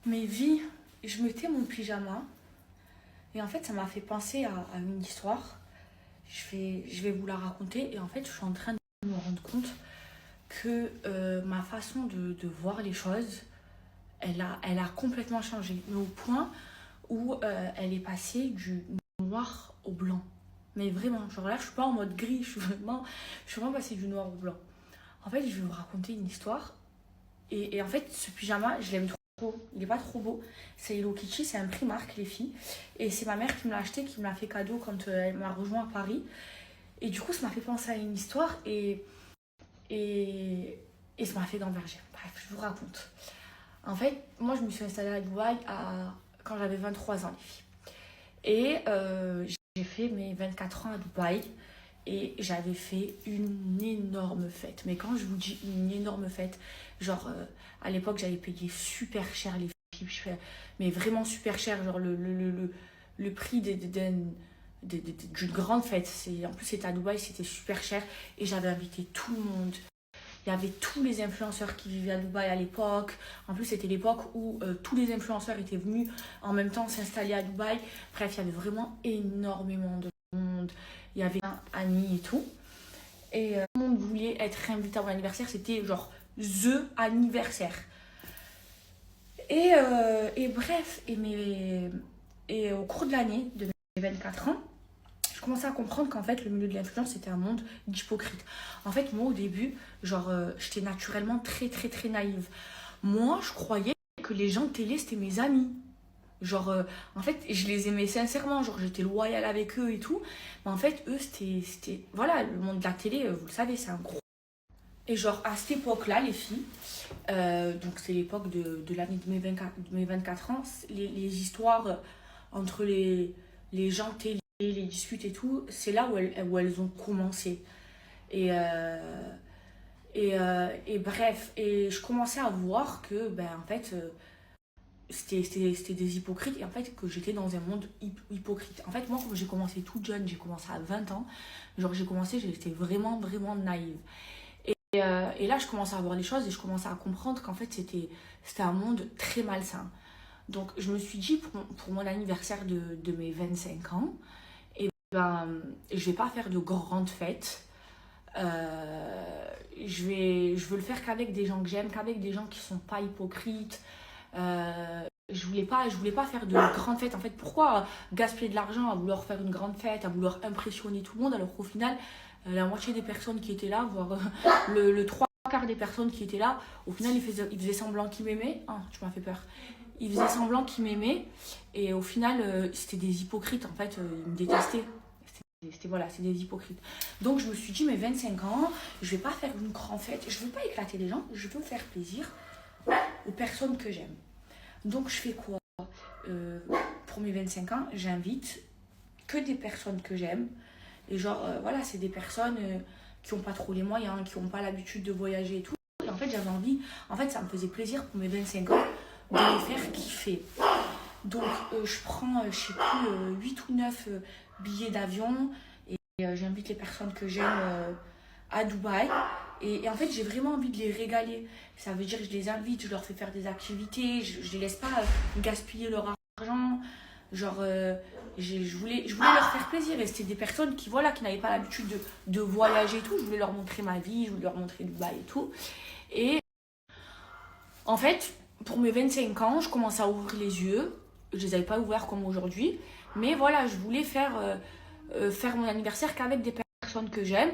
Mes vies, je mettais mon pyjama et en fait ça m'a fait penser à une histoire. Je vais vous la raconter et en fait je suis en train de me rendre compte que ma façon de voir les choses, elle a complètement changé. Mais au point où elle est passée du noir au blanc. Mais vraiment, genre là je suis pas en mode gris, je suis vraiment passée du noir au blanc. En fait je vais vous raconter une histoire et en fait ce pyjama je l'aime trop. Il est pas trop beau. C'est Hello Kitty, c'est un Primark les filles. Et c'est ma mère qui me l'a acheté, qui me l'a fait cadeau quand elle m'a rejoint à Paris. Et du coup, ça m'a fait penser à une histoire et, et ça m'a fait gamberger. Bref, je vous raconte. En fait, moi, je me suis installée à Dubaï quand j'avais 23 ans, les filles. Et j'ai fait mes 24 ans à Dubaï et j'avais fait une énorme fête. Mais quand je vous dis une énorme fête, genre à l'époque, j'avais payé super cher les filles, mais vraiment super cher, genre le prix d'une grande fête. En plus, c'était à Dubaï, c'était super cher et j'avais invité tout le monde. Il y avait tous les influenceurs qui vivaient à Dubaï à l'époque. En plus, c'était l'époque où tous les influenceurs étaient venus en même temps s'installer à Dubaï. Bref, il y avait vraiment énormément de monde. Il y avait Annie et tout. Et tout le monde voulait être invité à mon anniversaire. C'était genre THE anniversaire. Et bref, et au cours de l'année, de mes 24 ans, je commençais à comprendre qu'en fait, le milieu de l'influence, c'était un monde d'hypocrite. En fait, moi, au début, genre, j'étais naturellement très, très, très naïve. Moi, je croyais que les gens de télé, c'était mes amis. Genre, en fait, je les aimais sincèrement. Genre, j'étais loyale avec eux et tout. Mais en fait, eux, c'était... Voilà, le monde de la télé, vous le savez, c'est un gros... Et genre, à cette époque-là, les filles, donc c'est l'époque de l'année de mes 24 ans, les histoires entre les gens de télé, les disputes et tout, c'est là où elles ont commencé. Et, et bref, et je commençais à voir que, ben, en fait, c'était des hypocrites et en fait, que j'étais dans un monde hypocrite. En fait, moi, quand j'ai commencé toute jeune, j'ai commencé à 20 ans, genre, j'étais vraiment, vraiment naïve. Et là, je commençais à voir les choses et je commençais à comprendre qu'en fait, c'était un monde très malsain. Donc, je me suis dit, pour mon anniversaire de mes 25 ans, et ben, je vais pas faire de grandes fêtes. Je veux le faire qu'avec des gens que j'aime, qu'avec des gens qui sont pas hypocrites. Je voulais pas faire de grandes fêtes. En fait, pourquoi gaspiller de l'argent à vouloir faire une grande fête, à vouloir impressionner tout le monde, alors qu'au final, la moitié des personnes qui étaient là, voire le trois quarts des personnes qui étaient là, au final, ils faisaient semblant qu'ils m'aimaient. Ah, tu m'as fait peur. Ils faisaient semblant qu'ils m'aimaient et au final, c'était des hypocrites. En fait, ils me détestaient. Voilà, c'est des hypocrites. Donc je me suis dit, mes 25 ans, je vais pas faire une grande fête, je veux pas éclater les gens, je veux faire plaisir aux personnes que j'aime. Donc je fais quoi? Pour mes 25 ans, j'invite que des personnes que j'aime. Et genre, voilà, c'est des personnes qui n'ont pas trop les moyens, qui n'ont pas l'habitude de voyager et tout. Et en fait, j'avais envie, en fait, ça me faisait plaisir pour mes 25 ans de les faire kiffer. Donc, je prends, je sais plus, 8 ou 9 billets d'avion et j'invite les personnes que j'aime à Dubaï. Et en fait, j'ai vraiment envie de les régaler. Ça veut dire que je les invite, je leur fais faire des activités, je les laisse pas gaspiller leur argent. Genre, je voulais leur faire plaisir. Et c'était des personnes qui, voilà, qui n'avaient pas l'habitude de voyager et tout. Je voulais leur montrer ma vie, je voulais leur montrer Dubaï et tout. Et en fait, pour mes 25 ans, je commence à ouvrir les yeux. Je les avais pas ouverts comme aujourd'hui. Mais voilà, je voulais faire mon anniversaire qu'avec des personnes que j'aime.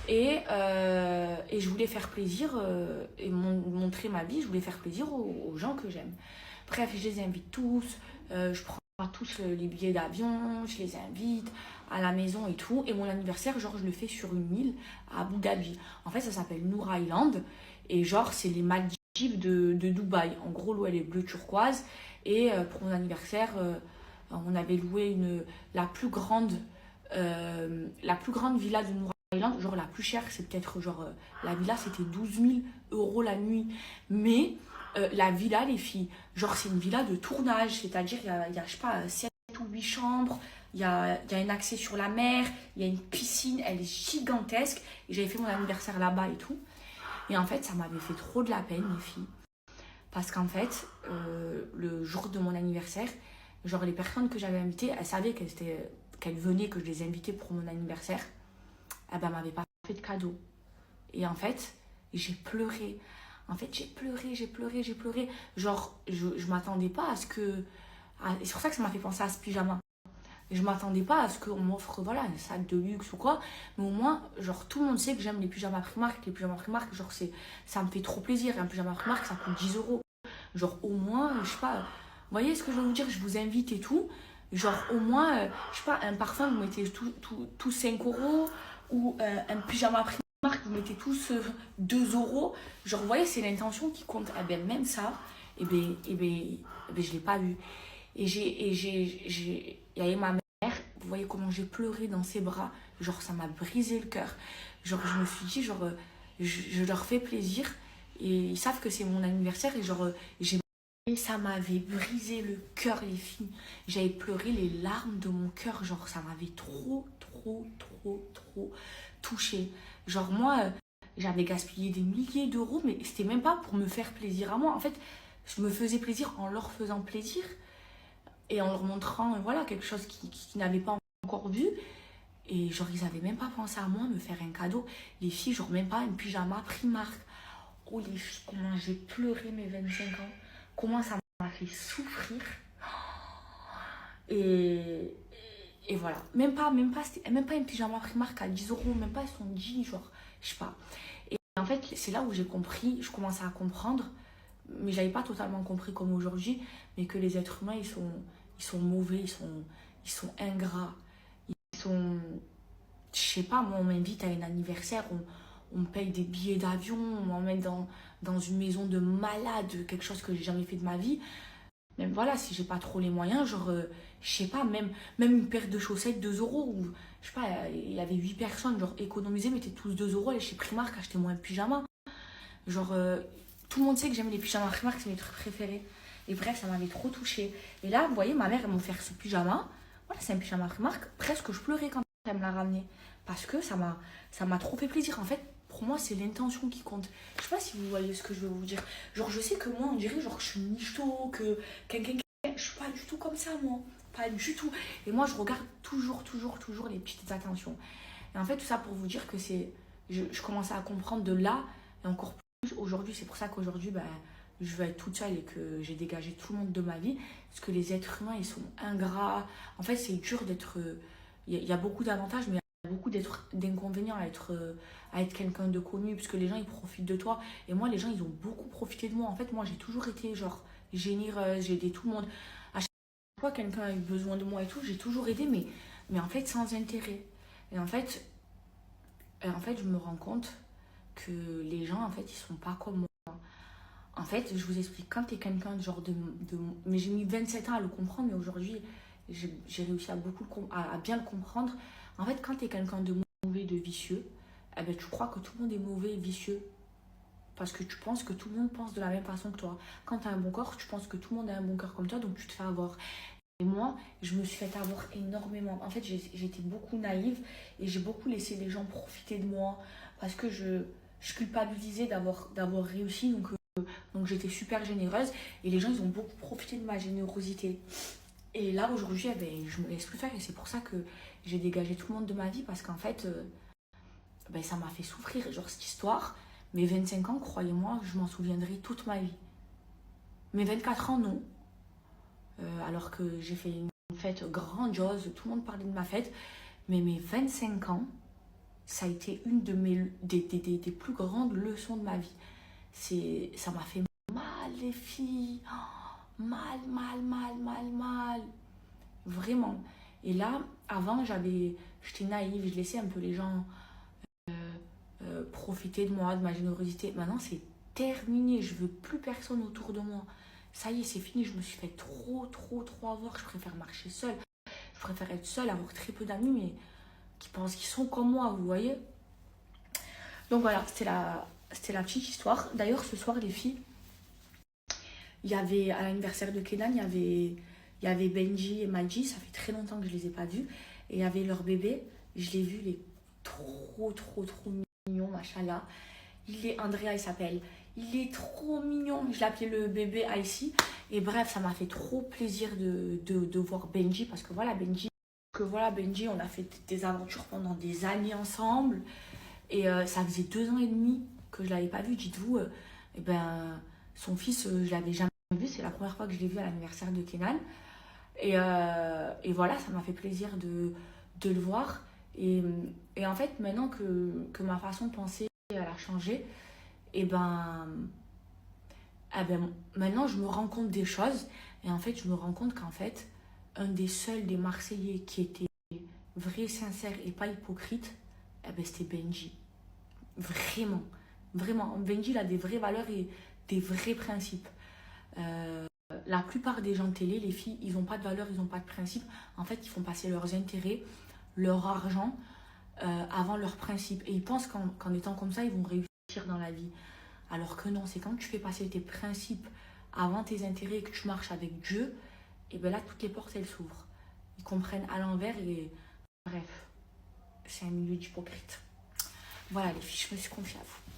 Et je voulais faire plaisir et montrer ma vie. Je voulais faire plaisir aux gens que j'aime. Bref, je les invite tous. Je prends tous les billets d'avion. Je les invite à la maison et tout. Et mon anniversaire, genre, je le fais sur une île à Abu Dhabi. En fait, ça s'appelle Noor Island. Et genre, c'est les Maldives de Dubaï. En gros, l'eau, elle est bleu turquoise. Et pour mon anniversaire, on avait loué la plus grande villa de Noor Island. Genre, la plus chère, c'est peut-être genre, la villa, c'était 12 000 euros la nuit. Mais la villa, les filles, genre, c'est une villa de tournage. C'est-à-dire, il y a, je sais pas, 7 ou 8 chambres. Il y a un accès sur la mer. Il y a une piscine, elle est gigantesque. Et j'avais fait mon anniversaire là-bas et tout. Et en fait, ça m'avait fait trop de la peine, les filles. Parce qu'en fait, le jour de mon anniversaire, genre les personnes que j'avais invitées, elles savaient qu'elles venaient, que je les invitais pour mon anniversaire. Eh ben, elles m'avaient pas fait de cadeau. Et en fait, j'ai pleuré. En fait, j'ai pleuré. Genre, je m'attendais pas à ce que... Et c'est pour ça que ça m'a fait penser à ce pyjama. Je m'attendais pas à ce qu'on m'offre, voilà, un sac de luxe ou quoi. Mais au moins, genre, tout le monde sait que j'aime les pyjamas Primark. Les pyjamas Primark, genre, ça me fait trop plaisir. Un pyjama Primark, ça coûte 10 euros. Genre, au moins, je sais pas... Vous voyez ce que je veux vous dire? Je vous invite et tout. Genre, au moins, je sais pas, un parfum, vous mettez tous 5 euros. Ou un pyjama Primark, vous mettez tous 2 euros. Genre, vous voyez, c'est l'intention qui compte. Eh ben, même ça, je l'ai pas eu. Et il y avait ma mère, vous voyez comment j'ai pleuré dans ses bras. Genre, ça m'a brisé le cœur. Genre, je me suis dit, genre, je leur fais plaisir. Et ils savent que c'est mon anniversaire. Et genre, et ça m'avait brisé le cœur, les filles. J'avais pleuré les larmes de mon cœur. Genre, ça m'avait trop touchée. Genre, moi, j'avais gaspillé des milliers d'euros, mais c'était même pas pour me faire plaisir à moi. En fait, je me faisais plaisir en leur faisant plaisir et en leur montrant, voilà, quelque chose qu'ils n'avaient pas encore vu. Et genre, ils avaient même pas pensé à moi, me faire un cadeau. Les filles, genre, même pas un pyjama Primark. Oh, les filles, comment j'ai pleuré mes 25 ans. Comment ça m'a fait souffrir. Et voilà. Même pas un pyjama Primark à 10 euros. Même pas son jean, genre, je sais pas. Et en fait, c'est là où j'ai compris, je commençais à comprendre, mais j'avais pas totalement compris comme aujourd'hui, mais que les êtres humains, ils sont mauvais, ils sont ingrats. Ils sont... Je sais pas, moi, on m'invite à un anniversaire, on me paye des billets d'avion, on m'emmène dans une maison de malade, quelque chose que j'ai jamais fait de ma vie. Même voilà, si j'ai pas trop les moyens, genre, je sais pas, même une paire de chaussettes, 2 euros, ou je sais pas, il y avait 8 personnes, genre, économiser, mettez tous 2 euros, allez chez Primark, achetez-moi un pyjama. Genre, tout le monde sait que j'aime les pyjamas Primark, c'est mes trucs préférés. Et bref, ça m'avait trop touchée. Et là, vous voyez, ma mère, elle m'a offert ce pyjama. Voilà, c'est un pyjama Primark. Presque, je pleurais quand elle me l'a ramené. Parce que ça m'a trop fait plaisir. En fait, pour moi, c'est l'intention qui compte. Je sais pas si vous voyez ce que je veux vous dire. Genre, je sais que moi, on dirait genre que je suis nichto, que quelqu'un... Je suis pas du tout comme ça, moi. Pas du tout. Et moi, je regarde toujours les petites attentions. Et en fait, tout ça pour vous dire que c'est... Je commençais à comprendre de là, et encore plus aujourd'hui. C'est pour ça qu'aujourd'hui, ben, je veux être toute seule et que j'ai dégagé tout le monde de ma vie. Parce que les êtres humains, ils sont ingrats. En fait, c'est dur d'être... Il y a beaucoup d'avantages, mais il y a beaucoup d'inconvénients à être quelqu'un de connu, puisque les gens, ils profitent de toi. Et moi, les gens, ils ont beaucoup profité de moi. En fait, moi, j'ai toujours été, genre, généreuse, j'ai aidé tout le monde. À chaque fois, quelqu'un a eu besoin de moi et tout, j'ai toujours aidé, mais en fait, sans intérêt. Et en fait, je me rends compte que les gens, en fait, ils sont pas comme moi. En fait, je vous explique, quand tu es quelqu'un de genre mais j'ai mis 27 ans à le comprendre, mais aujourd'hui, j'ai réussi à bien le comprendre. En fait, quand tu es quelqu'un de mauvais, de vicieux, eh ben, tu crois que tout le monde est mauvais et vicieux. Parce que tu penses que tout le monde pense de la même façon que toi. Quand tu as un bon corps, tu penses que tout le monde a un bon cœur comme toi, donc tu te fais avoir. Et moi, je me suis fait avoir énormément. En fait, j'étais beaucoup naïve et j'ai beaucoup laissé les gens profiter de moi parce que je culpabilisais d'avoir réussi. Donc j'étais super généreuse et les gens, ils ont beaucoup profité de ma générosité. Et là, aujourd'hui, eh ben, je me laisse plus faire et c'est pour ça que j'ai dégagé tout le monde de ma vie parce qu'en fait, ben, ça m'a fait souffrir. Genre, cette histoire, mes 25 ans, croyez-moi, je m'en souviendrai toute ma vie. Mes 24 ans, non. Alors que j'ai fait une fête grandiose, tout le monde parlait de ma fête. Mais mes 25 ans, ça a été une des plus grandes leçons de ma vie. Ça m'a fait mal, les filles. Oh, mal. Vraiment. Et là, avant, j'étais naïve, je laissais un peu les gens profiter de moi, de ma générosité. Maintenant, c'est terminé. Je veux plus personne autour de moi. Ça y est, c'est fini. Je me suis fait trop avoir. Je préfère marcher seule. Je préfère être seule, avoir très peu d'amis, mais qui pensent qu'ils sont comme moi, vous voyez. Donc voilà, c'était la petite histoire. D'ailleurs, ce soir, les filles, il y avait, à l'anniversaire de Kenan, il y avait Benji et Maji. Ça fait très longtemps que je les ai pas vus. Et il y avait leur bébé. Je l'ai vu, il est trop mignon, machallah. Andrea, il s'appelle. il est trop mignon. Je l'appelais le bébé Icy. Et bref, ça m'a fait trop plaisir de voir Benji, parce que voilà, Benji, on a fait des aventures pendant des années ensemble. Et ça faisait 2 ans et demi que je l'avais pas vu, dites-vous. Et ben, son fils, je l'avais jamais vu. C'est la première fois que je l'ai vu à l'anniversaire de Kenan. Et voilà, ça m'a fait plaisir de le voir. Et en fait, maintenant que ma façon de penser elle a changé, et maintenant je me rends compte des choses. Et en fait, je me rends compte qu'en fait, un des seuls des Marseillais qui était vrai, sincère et pas hypocrite, c'était Benji. Vraiment, vraiment. Benji, il a des vraies valeurs et des vrais principes. La plupart des gens de télé, les filles, ils n'ont pas de valeurs, ils n'ont pas de principes. En fait, ils font passer leurs intérêts, leur argent avant leurs principes. Et ils pensent qu'en étant comme ça, ils vont réussir dans la vie. Alors que non, c'est quand tu fais passer tes principes avant tes intérêts et que tu marches avec Dieu, et bien là, toutes les portes, elles s'ouvrent. Ils comprennent à l'envers et bref, c'est un milieu d'hypocrite. Voilà les filles, je me suis confiée à vous.